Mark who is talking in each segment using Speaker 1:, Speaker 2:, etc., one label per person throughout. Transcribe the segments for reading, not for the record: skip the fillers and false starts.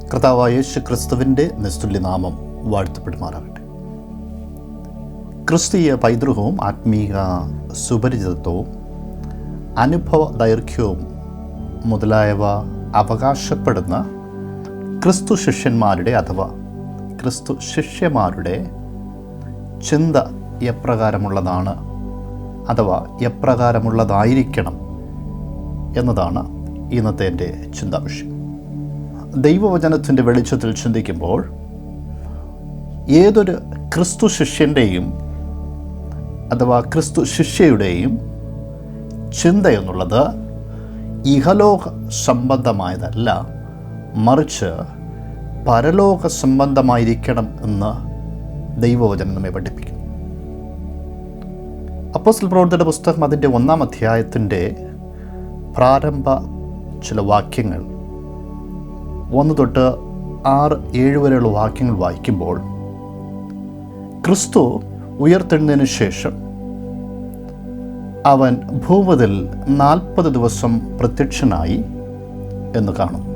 Speaker 1: കർത്താവായ യേശു ക്രിസ്തുവിൻ്റെ നിസ്തുല്യനാമം വാഴ്ത്തപ്പെടുമാറാകട്ടെ. ക്രിസ്തീയ പൈതൃകവും ആത്മീക സുപരിചിതത്വവും അനുഭവ ദൈർഘ്യവും മുതലായവ അവകാശപ്പെടുന്ന ക്രിസ്തു ശിഷ്യന്മാരുടെ അഥവാ ക്രിസ്തു ശിഷ്യന്മാരുടെ ചിന്ത എപ്രകാരമുള്ളതാണ് അഥവാ എപ്രകാരമുള്ളതായിരിക്കണം എന്നതാണ് ഇന്നത്തെ എൻ്റെ ചിന്താവിഷയം. ദൈവവചനത്തിൻ്റെ വെളിച്ചത്തിൽ ചിന്തിക്കുമ്പോൾ ഏതൊരു ക്രിസ്തു ശിഷ്യൻ്റെയും അഥവാ ക്രിസ്തു ശിഷ്യയുടെയും ചിന്ത എന്നുള്ളത് ഇഹലോക സംബന്ധമായതല്ല, മറിച്ച് പരലോക സംബന്ധമായിരിക്കണം എന്ന് ദൈവവചനം നമ്മെ പഠിപ്പിക്കുന്നു. അപ്പോസ്തല പ്രവൃത്തിയുടെ പുസ്തകം അതിൻ്റെ 1-ാം അധ്യായത്തിൻ്റെ പ്രാരംഭ ചില വാക്യങ്ങൾ 1 തൊട്ട് 6, 7 വരെയുള്ള വാക്യങ്ങൾ വായിക്കുമ്പോൾ ക്രിസ്തു ഉയർത്തെഴുന്നതിന് ശേഷം അവൻ ഭൂമിയിൽ 40 ദിവസം പ്രത്യക്ഷനായി എന്ന് കാണുന്നു.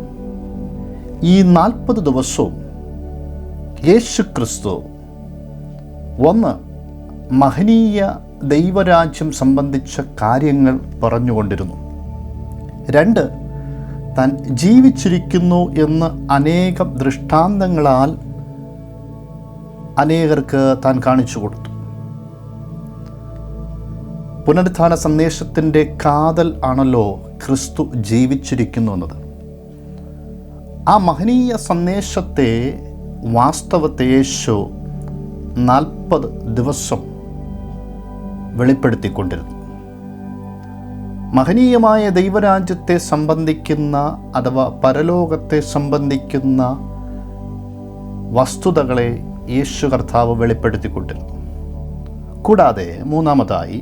Speaker 1: ഈ 40 ദിവസവും യേശു ക്രിസ്തു ഒന്ന് മഹനീയ ദൈവരാജ്യം സംബന്ധിച്ച കാര്യങ്ങൾ പറഞ്ഞുകൊണ്ടിരുന്നു. 2 താൻ ജീവിച്ചിരിക്കുന്നു എന്ന് അനേകം ദൃഷ്ടാന്തങ്ങളാൽ അനേകർക്ക് താൻ കാണിച്ചു കൊടുത്തു. പുനരുത്ഥാന സന്ദേശത്തിൻ്റെ കാതൽ ആണല്ലോ ക്രിസ്തു ജീവിച്ചിരിക്കുന്നു എന്നത്. ആ മഹനീയ സന്ദേശത്തെ വാസ്തവത്തെ യേശു 40 ദിവസം വെളിപ്പെടുത്തിക്കൊണ്ടിരുന്നു. മഹനീയമായ ദൈവരാജ്യത്തെ സംബന്ധിക്കുന്ന അഥവാ പരലോകത്തെ സംബന്ധിക്കുന്ന വസ്തുതകളെ യേശു കർത്താവ് വെളിപ്പെടുത്തിക്കൊണ്ടിരുന്നു. കൂടാതെ 3-ാമതായി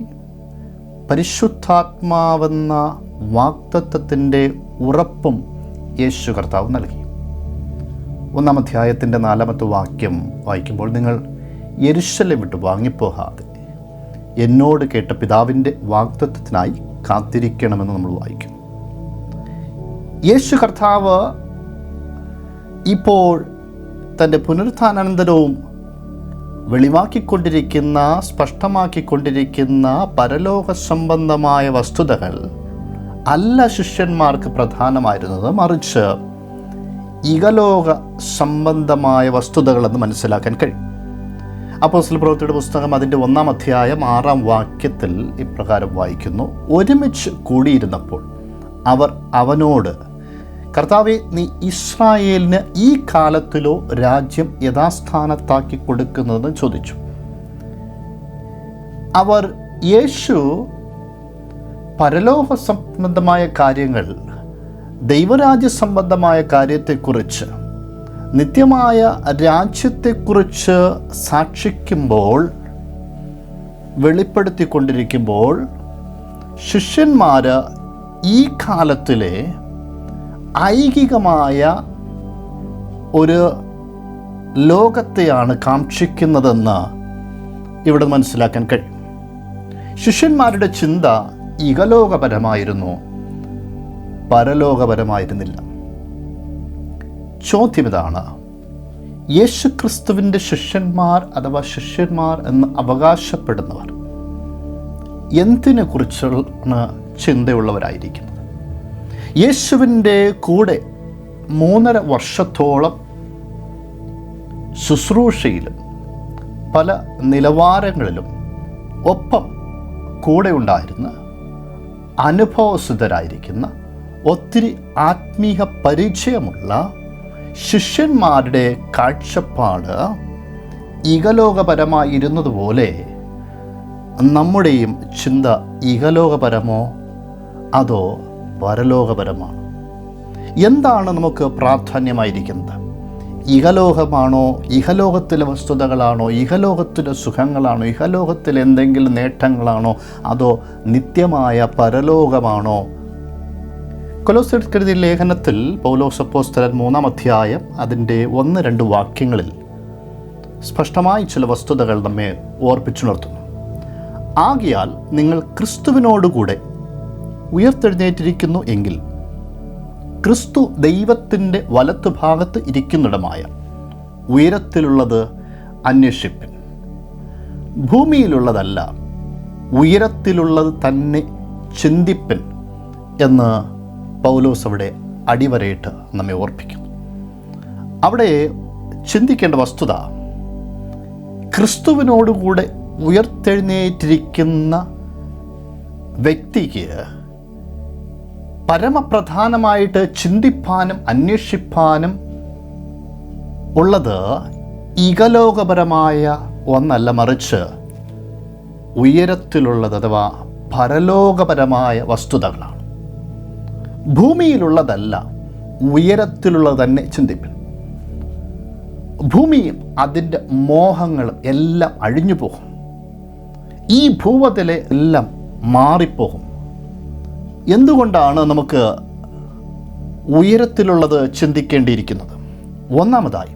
Speaker 1: പരിശുദ്ധാത്മാവെന്ന വാഗ്ദത്തത്തിൻ്റെ ഉറപ്പും യേശു കർത്താവ് നൽകി. 1-ാം അധ്യായത്തിൻ്റെ 4-ാമത്തെ വാക്യം വായിക്കുമ്പോൾ, നിങ്ങൾ യെരൂശലേം വിട്ട് വാങ്ങിപ്പോകാതെ എന്നോട് കേട്ട പിതാവിൻ്റെ വാഗ്ദത്തത്തിനായി കാത്തിരിക്കണമെന്ന് നമ്മൾ വായിക്കും. യേശു കർത്താവ് ഇപ്പോൾ തൻ്റെ പുനരുത്ഥാനാനന്തരവും വെളിവാക്കിക്കൊണ്ടിരിക്കുന്ന സ്പഷ്ടമാക്കിക്കൊണ്ടിരിക്കുന്ന പരലോക സംബന്ധമായ വസ്തുതകൾ അല്ല ശിഷ്യന്മാർക്ക് പ്രധാനമായിരുന്നത്, മറിച്ച് ഇഹലോക സംബന്ധമായ വസ്തുതകളെന്ന് മനസ്സിലാക്കാൻ കഴിയും. അപ്പോസ്തല പ്രവൃത്തിയുടെ പുസ്തകം അതിൻ്റെ 1-ാം അധ്യായം 6-ാം വാക്യത്തിൽ ഇപ്രകാരം വായിക്കുന്നു, ഒരുമിച്ച് കൂടിയിരുന്നപ്പോൾ അവർ അവനോട്, കർത്താവേ, നീ ഇസ്രായേലിന് ഈ കാലത്തിലോ രാജ്യം യഥാസ്ഥാനത്താക്കി കൊടുക്കുന്നതെന്ന് ചോദിച്ചു. അവർ യേശു പരലോക സംബന്ധമായ കാര്യങ്ങൾ, ദൈവരാജ്യ സംബന്ധമായ കാര്യത്തെക്കുറിച്ച്, നിത്യമായ രാജ്യത്തെക്കുറിച്ച് സാക്ഷിക്കുമ്പോൾ, വെളിപ്പെടുത്തിക്കൊണ്ടിരിക്കുമ്പോൾ ശിഷ്യന്മാർ ഈ കാലത്തിലെ ഐഹികമായ ഒരു ലോകത്തെയാണ് കാക്ഷിക്കുന്നതെന്ന് ഇവിടെ മനസ്സിലാക്കാൻ കഴിയും. ശിഷ്യന്മാരുടെ ചിന്ത ഇഹലോകപരമായിരുന്നു, പരലോകപരമായിരുന്നില്ല. ചോദ്യം ഇതാണ്, യേശുക്രിസ്തുവിൻ്റെ ശിഷ്യന്മാർ അഥവാ ശിഷ്യന്മാർ എന്ന് അവകാശപ്പെടുന്നവർ എന്തിനെ കുറിച്ചാണ് ചിന്തയുള്ളവരായിരിക്കുന്നത്? യേശുവിൻ്റെ കൂടെ 3.5 വർഷത്തോളം ശുശ്രൂഷയിലും പല നിലവാരങ്ങളിലും ഒപ്പം കൂടെ ഉണ്ടായിരുന്ന അനുഭവസിദ്ധരായിരിക്കുന്ന ഒത്തിരി ആത്മീയ പരിചയമുള്ള ശിഷ്യന്മാരുടെ കാഴ്ചപ്പാട് ഇഹലോകപരമായിരുന്നതുപോലെ നമ്മുടെയും ചിന്ത ഇഹലോകപരമോ അതോ പരലോകപരമാണ്? എന്താണ് നമുക്ക് പ്രാധാന്യമായിരിക്കുന്നത്? ഇഹലോകമാണോ, ഇഹലോകത്തിലെ വസ്തുതകളാണോ, ഇഹലോകത്തിലെ സുഖങ്ങളാണോ, ഇഹലോകത്തിലെ എന്തെങ്കിലും നേട്ടങ്ങളാണോ, അതോ നിത്യമായ പരലോകമാണോ? കൊലോസ്യർക്ക് എഴുതിയ ലേഖനത്തിൽ പൗലോസ് അപ്പോസ്തലൻ 3-ാം അധ്യായം അതിൻ്റെ 1-2 വാക്യങ്ങളിൽ സ്പഷ്ടമായി ചില വസ്തുതകൾ നമ്മെ ഓർപ്പിച്ചുണർത്തുന്നു. ആകയാൽ നിങ്ങൾ ക്രിസ്തുവിനോടുകൂടെ ഉയർത്തെഴുന്നേറ്റിരിക്കുന്നു എങ്കിൽ ക്രിസ്തു ദൈവത്തിൻ്റെ വലത്തുഭാഗത്ത് ഇരിക്കുന്നിടമായ ഉയരത്തിലുള്ളത് അന്വേഷിപ്പിൻ. ഭൂമിയിലുള്ളതല്ല, ഉയരത്തിലുള്ളത് തന്നെ ചിന്തിപ്പിൻ എന്ന് പൗലോസ് അവിടെ അടിവരയിട്ട് നമ്മെ ഓർപ്പിക്കുന്നു. അവിടെ ചിന്തിക്കേണ്ട വസ്തുത, ക്രിസ്തുവിനോടുകൂടെ ഉയർത്തെഴുന്നേറ്റിരിക്കുന്ന വ്യക്തിക്ക് പരമപ്രധാനമായിട്ട് ചിന്തിപ്പാനും അന്വേഷിപ്പാനും ഉള്ളത് ഇഹലോകപരമായ ഒന്നല്ല, മറിച്ച് ഉയരത്തിലുള്ളത് അഥവാ പരലോകപരമായ വസ്തുതകളാണ്. ഭൂമിയിലുള്ളതല്ല, ഉയരത്തിലുള്ളത് തന്നെ ചിന്തിപ്പിൻ. ഭൂമിയും അതിൻ്റെ മോഹങ്ങളും എല്ലാം അഴിഞ്ഞു പോകും. ഈ ഭൂവത്തിലെ എല്ലാം മാറിപ്പോകും. എന്തുകൊണ്ടാണ് നമുക്ക് ഉയരത്തിലുള്ളത് ചിന്തിക്കേണ്ടിയിരിക്കുന്നത്? ഒന്നാമതായി,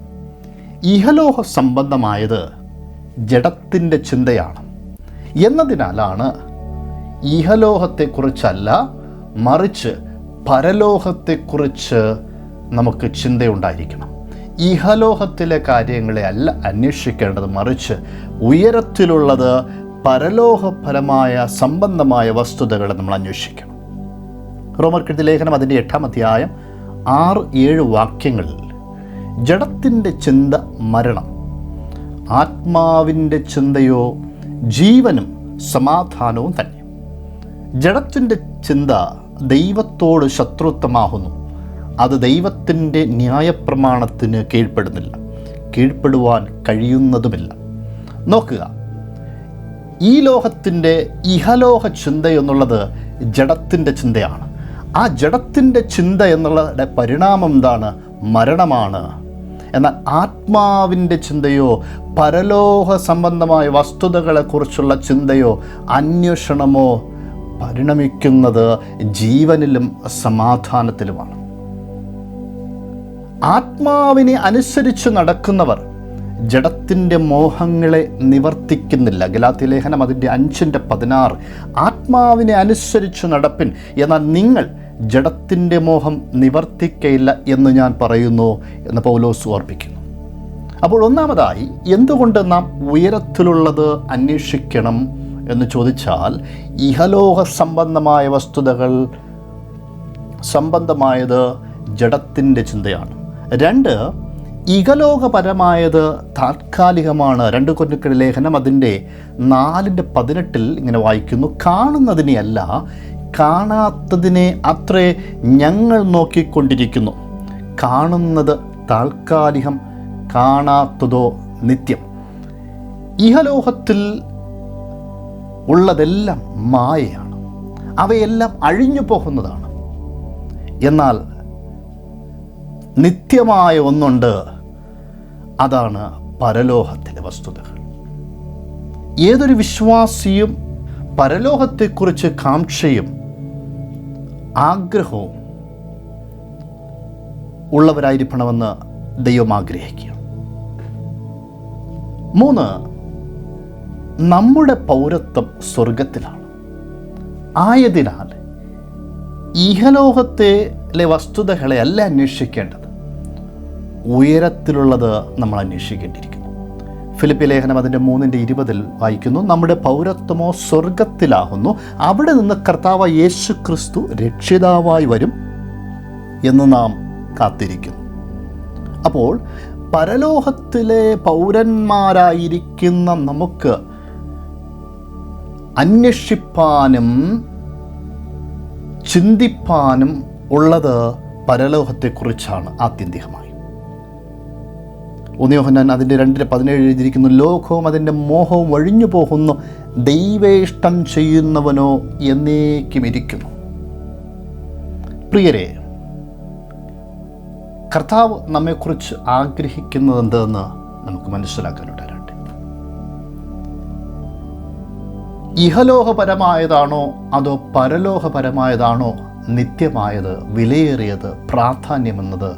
Speaker 1: ഇഹലോക സംബന്ധമായത് ജഡത്തിൻ്റെ ചിന്തയാണ് എന്നതിനാലാണ് ഇഹലോകത്തെക്കുറിച്ചല്ല, മറിച്ച് പരലോകത്തെക്കുറിച്ച് നമുക്ക് ചിന്തയുണ്ടായിരിക്കണം. ഇഹലോകത്തിലെ കാര്യങ്ങളെ അല്ല അന്വേഷിക്കേണ്ടത്, മറിച്ച് ഉയരത്തിലുള്ളത് പരലോകപരമായ സംബന്ധമായ വസ്തുതകളെ നമ്മൾ അന്വേഷിക്കണം. റോമർക്കെഴുതിയ ലേഖനം അതിൻ്റെ 8-ാം അധ്യായം 6-7 വാക്യങ്ങളിൽ ജഡത്തിൻ്റെ ചിന്ത മരണം, ആത്മാവിൻ്റെ ചിന്തയോ ജീവനും സമാധാനവും തന്നെ. ജഡത്തിൻ്റെ ചിന്ത ദൈവത്തോട് ശത്രുത്വമാകുന്നു. അത് ദൈവത്തിൻ്റെ ന്യായപ്രമാണത്തിന് കീഴ്പ്പെടുന്നില്ല, കീഴ്പ്പെടുവാൻ കഴിയുന്നതുമില്ല. നോക്കുക, ഈ ലോകത്തിൻ്റെ ഇഹലോക ചിന്ത എന്നുള്ളത് ജഡത്തിൻ്റെ ചിന്തയാണ്. ആ ജഡത്തിൻ്റെ ചിന്ത എന്നുള്ളതിൻ്റെ പരിണാമം എന്താണ്? മരണമാണ്. എന്നാൽ ആത്മാവിൻ്റെ ചിന്തയോ പരലോക സംബന്ധമായ വസ്തുതകളെക്കുറിച്ചുള്ള ചിന്തയോ അന്വേഷണമോ പരിണമിക്കുന്നത് ജീവനിലും സമാധാനത്തിലുമാണ്. ആത്മാവിനെ അനുസരിച്ച് നടക്കുന്നവർ ജഡത്തിൻ്റെ മോഹങ്ങളെ നിവർത്തിക്കുന്നില്ല. ഗലാത്യ ലേഖനം അതിൻ്റെ 5:16. ആത്മാവിനെ അനുസരിച്ച് നടപ്പിൻ, എന്നാൽ നിങ്ങൾ ജഡത്തിൻ്റെ മോഹം നിവർത്തിക്കയില്ല എന്ന് ഞാൻ പറയുന്നു എന്ന് പൗലോസ് ഓർപ്പിക്കുന്നു. അപ്പോൾ ഒന്നാമതായി, എന്തുകൊണ്ട് നാം ഉയരത്തിലുള്ളത് അന്വേഷിക്കണം എന്ന് ചോദിച്ചാൽ, ഇഹലോക സംബന്ധമായ വസ്തുതകൾ സംബന്ധമായത് ജഡത്തിൻ്റെ ചിന്തയാണ്. 2, ഇഹലോകപരമായത് താൽക്കാലികമാണ്. 2 കൊരിന്ത്യർ ലേഖനം അതിൻ്റെ 4:18 ഇങ്ങനെ വായിക്കുന്നു, കാണുന്നതിനെയല്ല കാണാത്തതിനെ അത്രേ ഞങ്ങൾ നോക്കിക്കൊണ്ടിരിക്കുന്നു. കാണുന്നത് താൽക്കാലികം, കാണാത്തതോ നിത്യം. ഇഹലോകത്തിൽ ഉള്ളതെല്ലാം മായയാണ്, അവയെല്ലാം അഴിഞ്ഞു പോകുന്നതാണ്. എന്നാൽ നിത്യമായ ഒന്നുണ്ട്, അതാണ് പരലോകത്തിലെ വസ്തുതകൾ. ഏതൊരു വിശ്വാസിയും പരലോകത്തെക്കുറിച്ച് കാംക്ഷയും ആഗ്രഹവും ഉള്ളവരായിരിക്കണമെന്ന് ദൈവം ആഗ്രഹിക്കുക. 3, നമ്മുടെ പൗരത്വം സ്വർഗത്തിലാണ്. ആയതിനാൽ ഇഹലോകത്തിലെ വസ്തുതകളെ അല്ല അന്വേഷിക്കേണ്ടത്, ഉയരത്തിലുള്ളത് നമ്മൾ അന്വേഷിക്കേണ്ടിയിരിക്കുന്നു. ഫിലിപ്പി ലേഖനം അതിൻ്റെ 3:20 വായിക്കുന്നു, നമ്മുടെ പൗരത്വമോ സ്വർഗത്തിലാകുന്നു, അവിടെ നിന്ന് കർത്താവ് യേശു ക്രിസ്തു രക്ഷിതാവായി വരും എന്ന് നാം കാത്തിരിക്കുന്നു. അപ്പോൾ പരലോകത്തിലെ പൗരന്മാരായിരിക്കുന്ന നമുക്ക് അന്വേഷിപ്പാനും ചിന്തിപ്പാനും ഉള്ളത് പരലോകത്തെക്കുറിച്ചാണ് ആത്യന്തികമായി. 1 യോഹന്നാൻ അതിൻ്റെ 2:17 എഴുതിയിരിക്കുന്നു, ലോകവും അതിൻ്റെ മോഹവും ഒഴിഞ്ഞു പോകുന്നു, ദൈവേഷ്ടം ചെയ്യുന്നവനോ എന്നേക്കും ഇരിക്കുന്നു. പ്രിയരെ, കർത്താവ് നമ്മെക്കുറിച്ച് ആഗ്രഹിക്കുന്നത് എന്തെന്ന് നമുക്ക് മനസ്സിലാക്കാനുണ്ടാകട്ടെ. ഇഹലോകപരമായതാണോ അതോ പരലോകപരമായതാണോ നിത്യമായത്, വിലയേറിയത്, പ്രാധാന്യമെന്നത്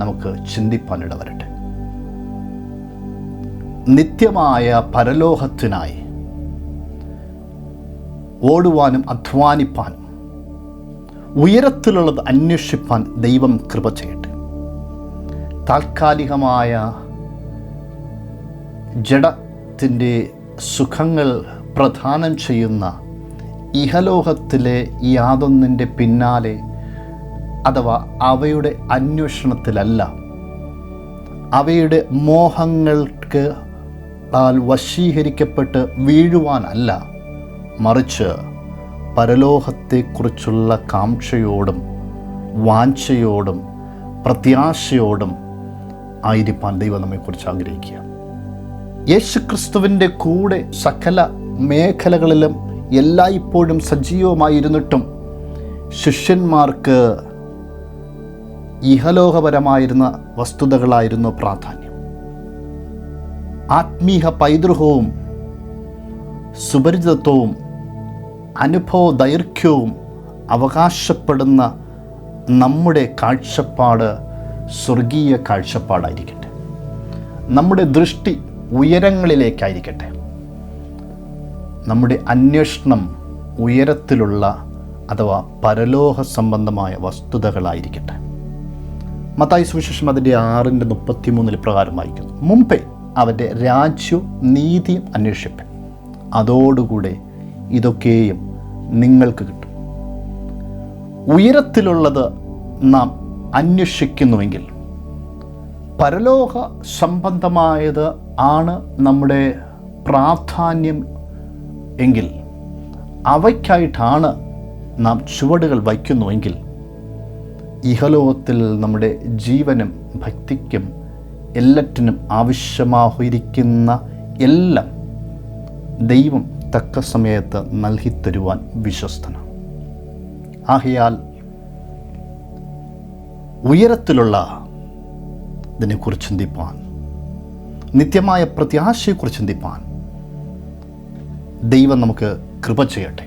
Speaker 1: നമുക്ക് ചിന്തിപ്പാനിട വരട്ടെ. നിത്യമായ പരലോകത്തിനായി ഓടുവാനും അധ്വാനിപ്പാനും ഉയരത്തിലുള്ളത് അന്വേഷിപ്പാൻ ദൈവം കൃപ ചെയ്യട്ടെ. താൽക്കാലികമായ ജഡത്തിൻ്റെ സുഖങ്ങൾ പ്രദാനം ചെയ്യുന്ന ഇഹലോകത്തിലെ യാതൊന്നിൻ്റെ പിന്നാലെ അഥവാ അവയുടെ അന്വേഷണത്തിലല്ല, അവയുടെ മോഹങ്ങൾക്ക് വശീകരിക്കപ്പെട്ട് വീഴുവാനല്ല, മറിച്ച് പരലോകത്തെക്കുറിച്ചുള്ള കാംക്ഷയോടും വാഞ്ചയോടും പ്രത്യാശയോടും ആയിരിക്കാൻ ദൈവം നമ്മെക്കുറിച്ച് ആഗ്രഹിക്കുക. യേശുക്രിസ്തുവിൻ്റെ കൂടെ സകല മേഖലകളിലും എല്ലായ്പ്പോഴും സജീവമായിരുന്നിട്ടും ശിഷ്യന്മാർക്ക് ഇഹലോകപരമായിരുന്ന വസ്തുതകളായിരുന്നു പ്രാധാന്യം. ആത്മീയ പൈതൃകവും സുപരിചിതത്വവും അനുഭവ ദൈർഘ്യവും അവകാശപ്പെടുന്ന നമ്മുടെ കാഴ്ചപ്പാട് സ്വർഗീയ കാഴ്ചപ്പാടായിരിക്കട്ടെ. നമ്മുടെ ദൃഷ്ടി ഉയരങ്ങളിലേക്കായിരിക്കട്ടെ. നമ്മുടെ അന്വേഷണം ഉയരത്തിലുള്ള അഥവാ പരലോക സംബന്ധമായ വസ്തുതകളായിരിക്കട്ടെ. മത്തായി സുവിശേഷം അതിൻ്റെ 6:33 പ്രകാരം വായിക്കുന്നു, മുമ്പേ അവൻ്റെ രാജ്യവും നീതിയും അന്വേഷിപ്പൻ, അതോടുകൂടെ ഇതൊക്കെയും നിങ്ങൾക്ക് കിട്ടും. ഉയരത്തിലുള്ളത് നാം അന്വേഷിക്കുന്നുവെങ്കിൽ, പരലോക സംബന്ധമായത് ആണ് നമ്മുടെ പ്രാധാന്യം എങ്കിൽ, അവയ്ക്കായിട്ടാണ് നാം ചുവടുകൾ വയ്ക്കുന്നുവെങ്കിൽ, ഇഹലോകത്തിൽ നമ്മുടെ ജീവനും ഭക്തിക്കും എല്ലാറ്റിനും ആവശ്യമായിരിക്കുന്ന എല്ലാം ദൈവം തക്ക സമയത്ത് നൽകിത്തരുവാൻ വിശ്വസ്തനാണ്. ആകയാൽ ഉയരത്തിലുള്ള ഇതിനെക്കുറിച്ച് ചിന്തിപ്പാൻ, നിത്യമായ പ്രത്യാശയെക്കുറിച്ച് ചിന്തിപ്പാൻ ദൈവം നമുക്ക് കൃപ ചെയ്യട്ടെ.